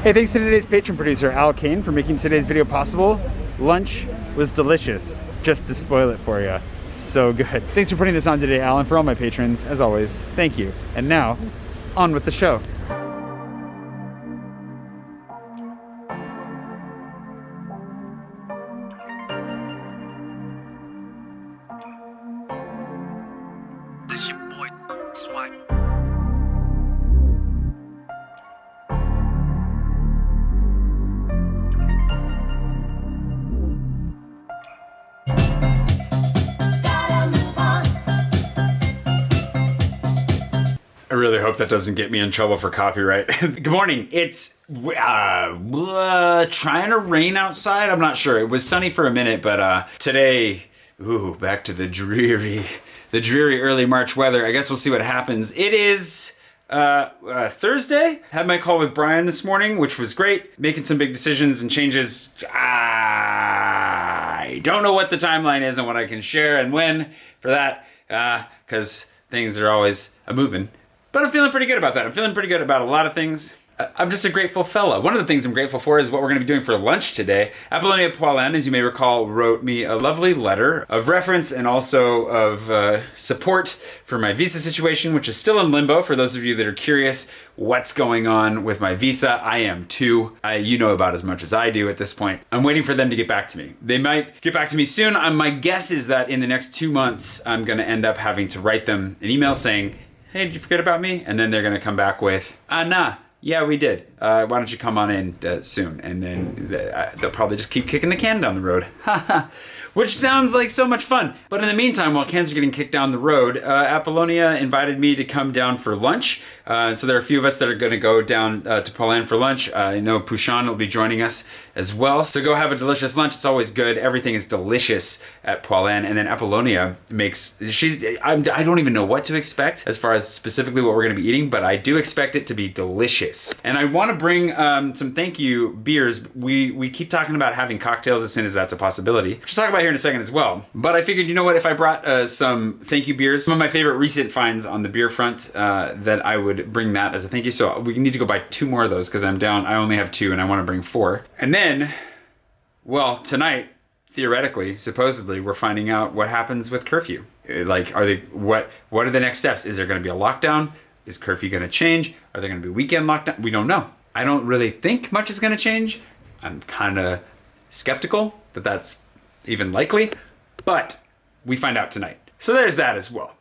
Hey, thanks to today's patron producer, Al Kane, for making today's video possible. Lunch was delicious, just to spoil it for you. So good. Thanks for putting this on today, Al, and for all my patrons, as always, thank you. And now, on with the show. This your boy, Swipe. I really hope that doesn't get me in trouble for copyright. Good morning. It's trying to rain outside. I'm not sure. It was sunny for a minute, but today, back to the dreary early March weather. I guess we'll see what happens. It is Thursday. Had my call with Brian this morning, which was great. Making some big decisions and changes. I don't know what the timeline is and what I can share and when for that, because things are always moving. But I'm feeling pretty good about that. I'm feeling pretty good about a lot of things. I'm just a grateful fella. One of the things I'm grateful for is what we're going to be doing for lunch today. Apollonia Poilâne, as you may recall, wrote me a lovely letter of reference and also of support for my visa situation, which is still in limbo. For those of you that are curious what's going on with my visa, I am too. You know about as much as I do at this point. I'm waiting for them to get back to me. They might get back to me soon. My guess is that in the next 2 months, I'm going to end up having to write them an email saying, hey, did you forget about me? And then they're going to come back with, nah. Yeah, we did. Why don't you come on in soon? And then they'll probably just keep kicking the can down the road. Which sounds like so much fun. But in the meantime, while cans are getting kicked down the road, Apollonia invited me to come down for lunch. So there are a few of us that are going to go down to Poilâne for lunch. I know Pullman will be joining us as well. So go have a delicious lunch. It's always good. Everything is delicious at Poilâne. And then Apollonia I don't even know what to expect as far as specifically what we're going to be eating, but I do expect it to be delicious. And I want to bring some thank you beers. We keep talking about having cocktails as soon as that's a possibility, which we'll talk about here in a second as well. But I figured, you know what, if I brought some thank you beers, some of my favorite recent finds on the beer front, that I would bring that as a thank you. So we need to go buy 2 more of those because I'm down. I only have 2 and I want to bring 4. And then, well, tonight, theoretically, supposedly, we're finding out what happens with curfew. Like, what are the next steps? Is there going to be a lockdown? Is curfew going to change? Are there going to be weekend lockdown? We don't know. I don't really think much is going to change. I'm kind of skeptical that that's even likely, but we find out tonight. So there's that as well.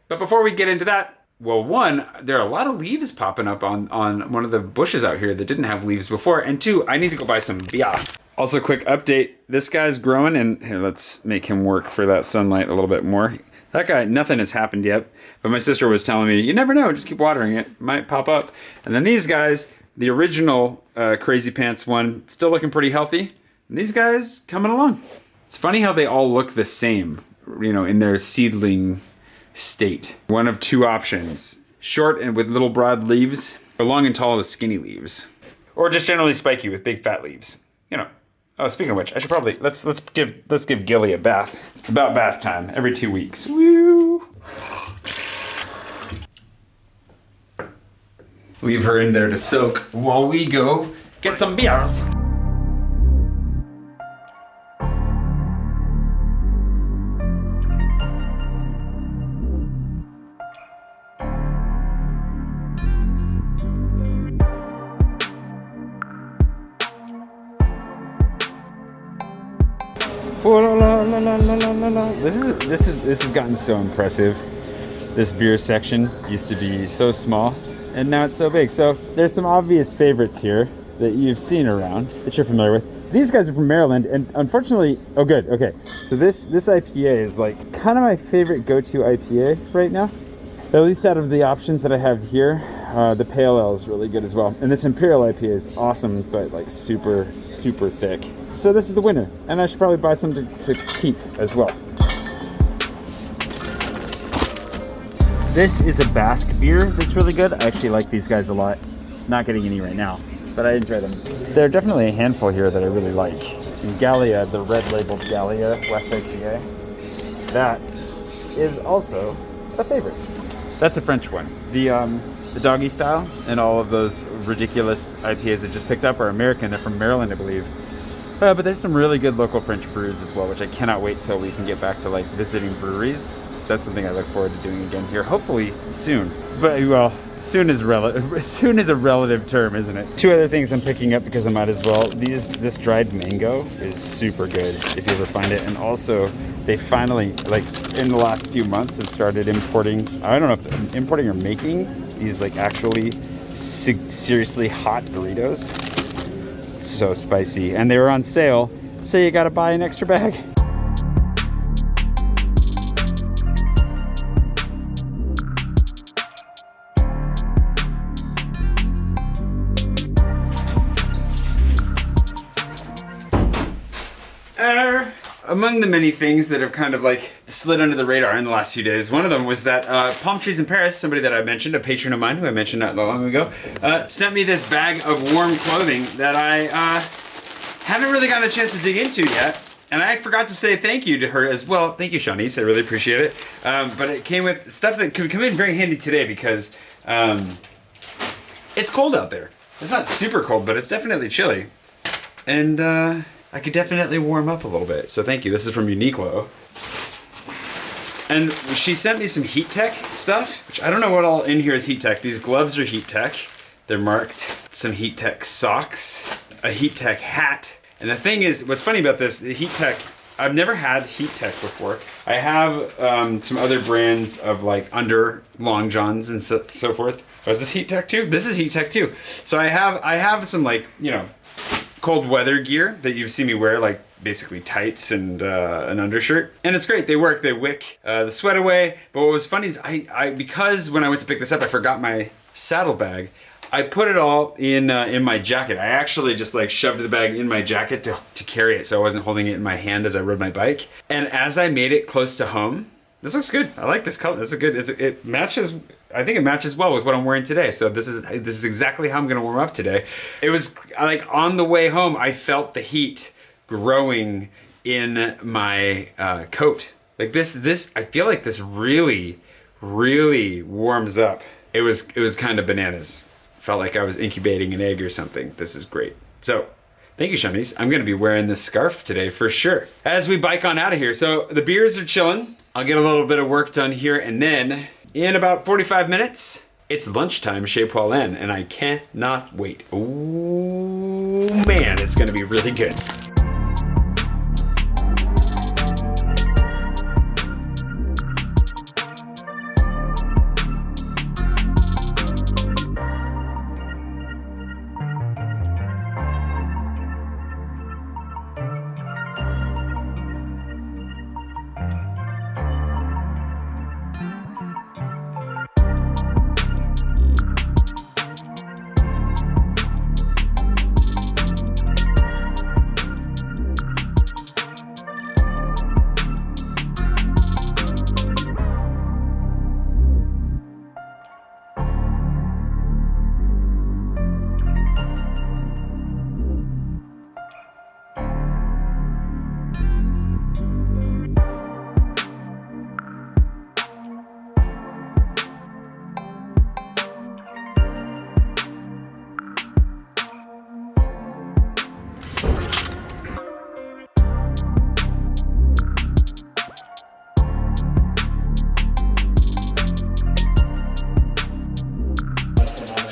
But before we get into that, well, one, there are a lot of leaves popping up on one of the bushes out here that didn't have leaves before. And 2, I need to go buy some beer. Also, quick update. This guy's growing, and here, let's make him work for that sunlight a little bit more. That guy, nothing has happened yet. But my sister was telling me, you never know, just keep watering it. It might pop up. And then these guys, the original Crazy Pants one, still looking pretty healthy. And these guys coming along. It's funny how they all look the same, in their seedling state. One of 2 options. Short and with little broad leaves, or long and tall with skinny leaves. Or just generally spiky with big fat leaves. Oh, speaking of which, I should probably, let's give Gilly a bath. It's about bath time, every 2 weeks. Woo! Leave her in there to soak while we go get some beers. This has gotten so impressive. This beer section used to be so small, and now it's so big. So there's some obvious favorites here that you've seen around that you're familiar with. These guys are from Maryland, and unfortunately, oh good, okay. So this IPA is like kind of my favorite go-to IPA right now. At least out of the options that I have here, the Pale Ale is really good as well. And this Imperial IPA is awesome, but like super, super thick. So this is the winner, and I should probably buy some to keep as well. This is a Basque beer that's really good. I actually like these guys a lot. Not getting any right now, but I enjoy them. There are definitely a handful here that I really like. And Gallia, the red labeled Gallia West IPA, that is also a favorite. That's a French one. The the doggy style, and all of those ridiculous IPAs I just picked up are American. They're from Maryland, I believe. But there's some really good local French brews as well, which I cannot wait till we can get back to like visiting breweries. That's something I look forward to doing again here, hopefully soon. But well, soon is a relative term, isn't it? Two other things I'm picking up because I might as well. This dried mango is super good if you ever find it, and also they finally, like in the last few months, have started importing. I don't know if importing or making these like actually seriously hot burritos. So spicy, and they were on sale, so you gotta buy an extra bag. Among the many things that have kind of like slid under the radar in the last few days, one of them was that Palm Trees in Paris, somebody that I mentioned, a patron of mine who I mentioned not long ago, sent me this bag of warm clothing that I haven't really gotten a chance to dig into yet. And I forgot to say thank you to her as well. Thank you, Shanice. I really appreciate it. But it came with stuff that could come in very handy today because it's cold out there. It's not super cold, but it's definitely chilly. And I could definitely warm up a little bit. So thank you. This is from Uniqlo. And she sent me some heat tech stuff, which I don't know what all in here is heat tech. These gloves are heat tech. They're marked. Some heat tech socks, a heat tech hat. And the thing is, what's funny about this, the heat tech, I've never had heat tech before. I have some other brands of like under long johns and so forth. Oh, is this heat tech too? This is heat tech too. So I have some like, you know, cold weather gear that you've seen me wear, like basically tights and an undershirt, and it's great. They work. They wick the sweat away. But what was funny is because when I went to pick this up, I forgot my saddlebag. I put it all in my jacket. I actually just like shoved the bag in my jacket to carry it, so I wasn't holding it in my hand as I rode my bike. And as I made it close to home, this looks good. I like this color. This is good. It matches. I think it matches well with what I'm wearing today. So this is exactly how I'm gonna warm up today. It was like on the way home, I felt the heat growing in my coat. Like this, I feel like this really, really warms up. It was kind of bananas. Felt like I was incubating an egg or something. This is great. So thank you, Shanice. I'm gonna be wearing this scarf today for sure. As we bike on out of here. So the beers are chilling. I'll get a little bit of work done here, and then in about 45 minutes, it's lunchtime chez Poilâne, and I cannot wait. Oh man, it's gonna be really good.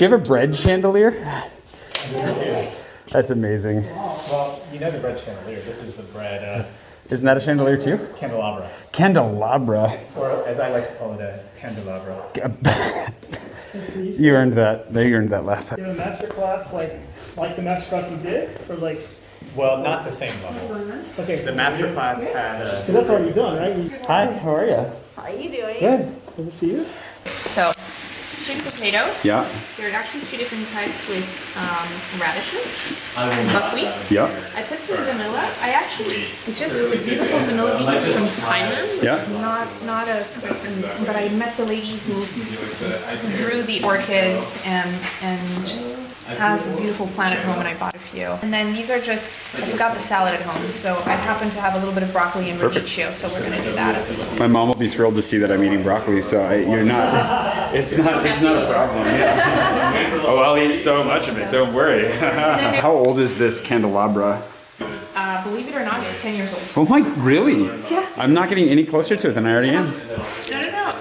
Do you have a bread chandelier? That's amazing. Well, you know the bread chandelier. This is the bread. Isn't that a chandelier too? Candelabra. Candelabra. Or as I like to call it, a candelabra. You earned that. You earned that laugh. You have a master class like the master class you did, or like? Well, not the same level. Okay. The master class had a... So that's all you've done, right? Hi, how are you? How are you doing? Good. Good to see you. So, sweet potatoes. Yeah. There are actually two different types with radishes and buckwheat. Yeah. I put some vanilla. It's a beautiful vanilla bean from Thailand. Yeah. It's not a, but I met the lady who grew the orchids and just has a beautiful plant at home, and I bought a few. And then these are just, I forgot the salad at home, so I happen to have a little bit of broccoli and radicchio, so we're gonna do that as well. My mom will be thrilled to see that I'm eating broccoli, so you're not It's not a problem. Yeah. Oh, I'll eat so much of it. Don't worry. How old is this candelabra? Believe it or not, it's 10 years old. Oh my, really? Yeah. I'm not getting any closer to it than I already am. No.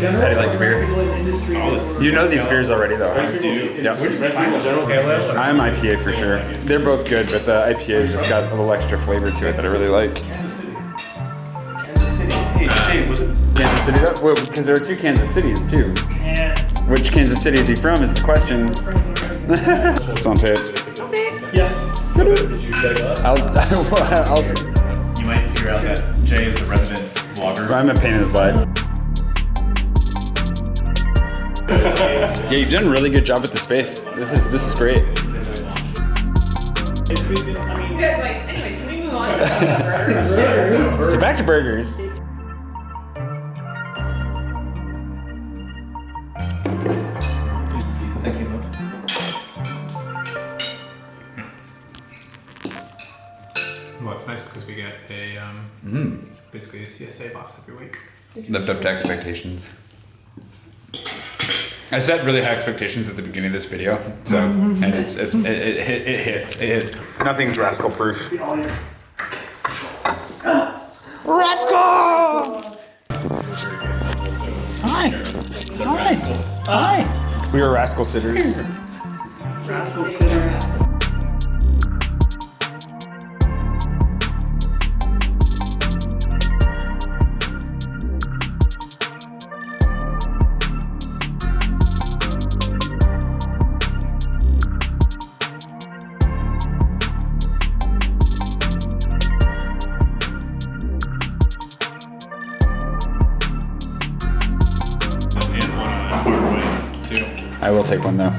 How do you like the beer? Solid. You know these beers already though. I do. Yep. I'm IPA for sure. They're both good, but the IPA's just got a little extra flavor to it that I really like. Kansas City? Well, because there are two Kansas Cities too. Which Kansas City is he from is the question. Santé. Yes. I'll You might figure out that Jay is the resident vlogger. I'm a pain in the butt. Yeah, you've done a really good job with the space. This is great. You guys like, anyways, can we move on to burgers? So back to burgers. Well, it's nice because we get a basically a CSA box every week. Lived up to expectations. I set really high expectations at the beginning of this video, so and it hits. Nothing's rascal proof. Rascal! Hi. We are rascal sitters. Rascal sinners. I will take one though.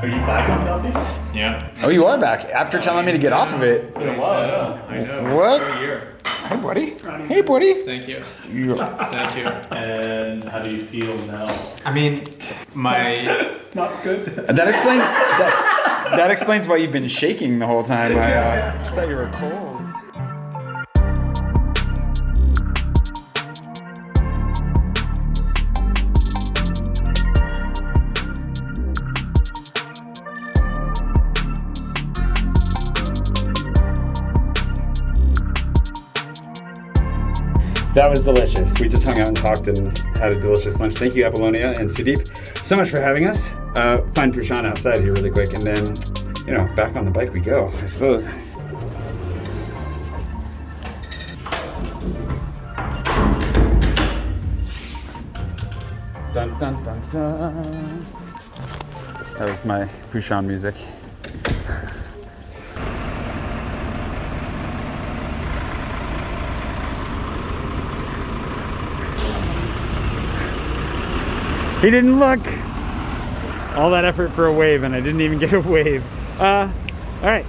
Are you back on coffee? Yeah. Oh, you are back after telling me to get off of it. It's been a while, I know. What? It's been a year. Hey, buddy. Hey, buddy. Thank you. You- Thank you. And how do you feel now? I mean, my Not good. That explains why you've been shaking the whole time. I just thought you were cold. That was delicious. We just hung out and talked and had a delicious lunch. Thank you, Apollonia and Sudeep, so much for having us. Find Prashant outside here really quick, and then, back on the bike we go, I suppose. Dun dun dun dun. That was my Prashant music. He didn't look. All that effort for a wave and I didn't even get a wave. All right.